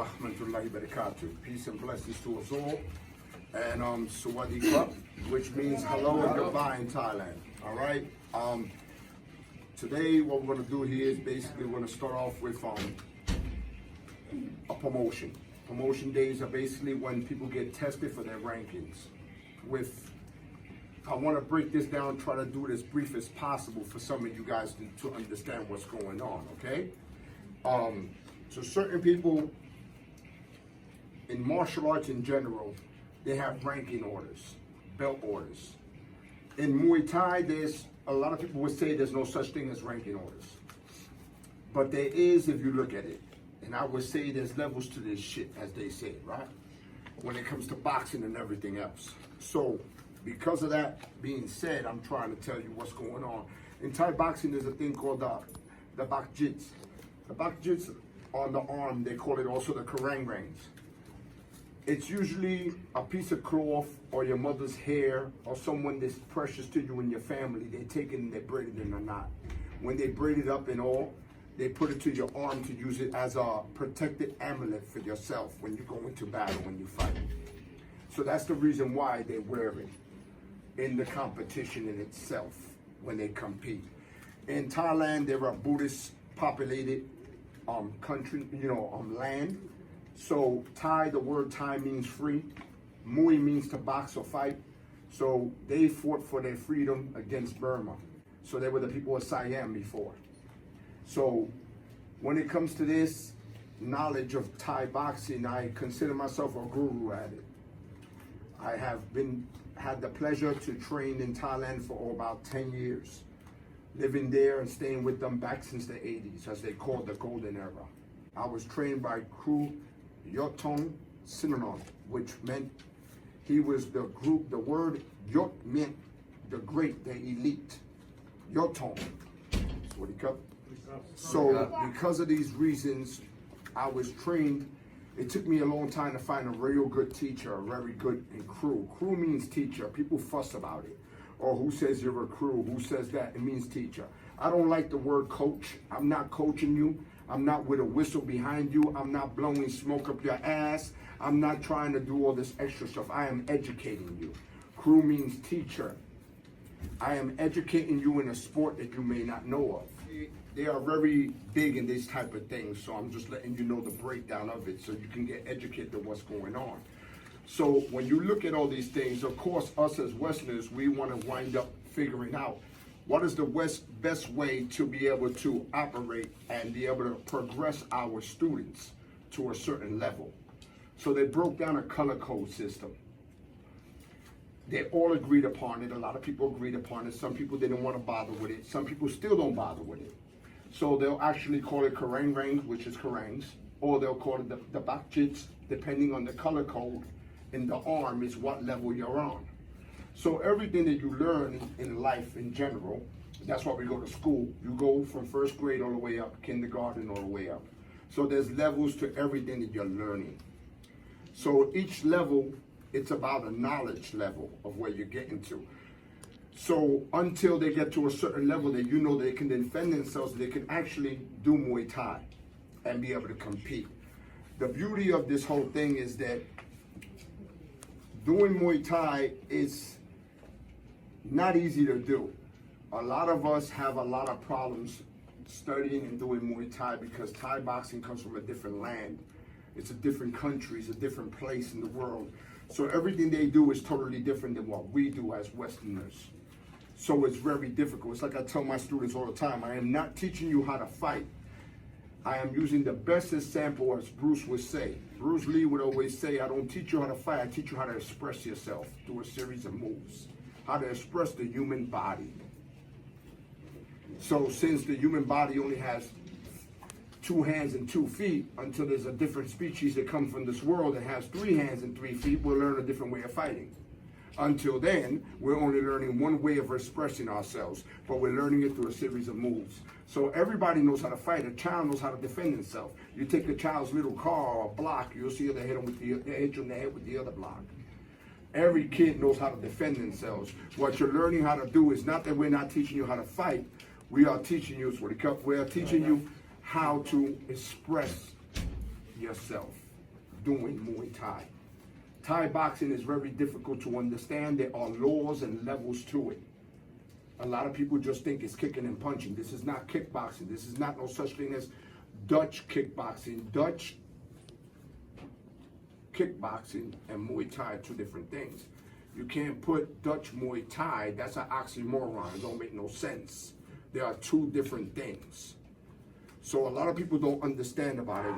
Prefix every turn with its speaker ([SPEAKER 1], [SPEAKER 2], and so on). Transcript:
[SPEAKER 1] Rahmatullahi Barakatuh. Peace and blessings to us all. And Sawadee, which means hello and goodbye in Thailand. All right. Today, what we're going to do here is basically we're going to start off with a promotion. Promotion days are basically when people get tested for their rankings. I want to break this down, try to do it as brief as possible for some of you guys to understand what's going on, okay? So certain people in martial arts in general, they have ranking orders, belt orders. In Muay Thai, there's a lot of people would say there's no such thing as ranking orders. But there is if you look at it. And I would say there's levels to this shit, as they say, right? When it comes to boxing and everything else. So, because of that being said, I'm trying to tell you what's going on. In Thai boxing, there's a thing called the bak jits. The bak jits on the arm, they call it also the karang rangs. It's usually a piece of cloth or your mother's hair or someone that's precious to you in your family. They take it and they braid it in a knot. When they braid it up and all, they put it to your arm to use it as a protected amulet for yourself when you go into battle, when you fight. So that's the reason why they wear it in the competition in itself when they compete. In Thailand, there are Buddhist populated country, land. So Thai, the word Thai means free. Muay means to box or fight. So they fought for their freedom against Burma. So they were the people of Siam before. So when it comes to this knowledge of Thai boxing, I consider myself a guru at it. I have had the pleasure to train in Thailand for about 10 years, living there and staying with them back since the 80s, as they called the golden era. I was trained by Kruyod Hamzah, which meant he was the group. The word Yot meant the great, the elite. Yoton. That's what he cut. So because of these reasons, I was trained. It took me a long time to find a real good teacher, a very good and crew. Crew means teacher. People fuss about it. Or who says you're a crew? Who says that? It means teacher. I don't like the word coach. I'm not coaching you. I'm not with a whistle behind you. I'm not blowing smoke up your ass. I'm not trying to do all this extra stuff. I am educating you. Crew means teacher. I am educating you in a sport that you may not know of. They are very big in these type of things, so I'm just letting you know the breakdown of it so you can get educated on what's going on. So when you look at all these things, of course, us as Westerners, we want to wind up figuring out what is the best way to be able to operate and be able to progress our students to a certain level. So they broke down a color code system. They all agreed upon it. A lot of people agreed upon it. Some people didn't want to bother with it. Some people still don't bother with it. So they'll actually call it karang rangs, which is karangs, or they'll call it the bak jits, depending on the color code in the arm is what level you're on. So everything that you learn in life in general, that's why we go to school. You go from first grade all the way up, kindergarten all the way up. So there's levels to everything that you're learning. So each level, it's about a knowledge level of where you're getting to. So until they get to a certain level that you know they can defend themselves, they can actually do Muay Thai and be able to compete. The beauty of this whole thing is that doing Muay Thai is not easy to do. A lot of us have a lot of problems studying and doing Muay Thai because Thai boxing comes from a different land. It's a different country, it's a different place in the world. So everything they do is totally different than what we do as Westerners. So it's very difficult. It's like I tell my students all the time, I am not teaching you how to fight. I am using the best example, as Bruce would say. Bruce Lee would always say, I don't teach you how to fight, I teach you how to express yourself through a series of moves. How to express the human body. So since the human body only has 2 hands and 2 feet, until there's a different species that come from this world that has 3 hands and 3 feet, we'll learn a different way of fighting. Until then, we're only learning one way of expressing ourselves, but we're learning it through a series of moves. So everybody knows how to fight. A child knows how to defend himself. You take a child's little car or block, you'll see they hit you in the head with the other block. Every kid knows how to defend themselves. What you're learning how to do is not that we're not teaching you how to fight. We are teaching you, we are teaching you how to express yourself. doing Muay Thai. Thai boxing is very difficult to understand. There are laws and levels to it. A lot of people just think it's kicking and punching. This is not kickboxing. This is not no such thing as Dutch kickboxing. Dutch kickboxing and Muay Thai are two different things. You can't put Dutch Muay Thai, that's an oxymoron. It don't make no sense. There are two different things. So a lot of people don't understand about it.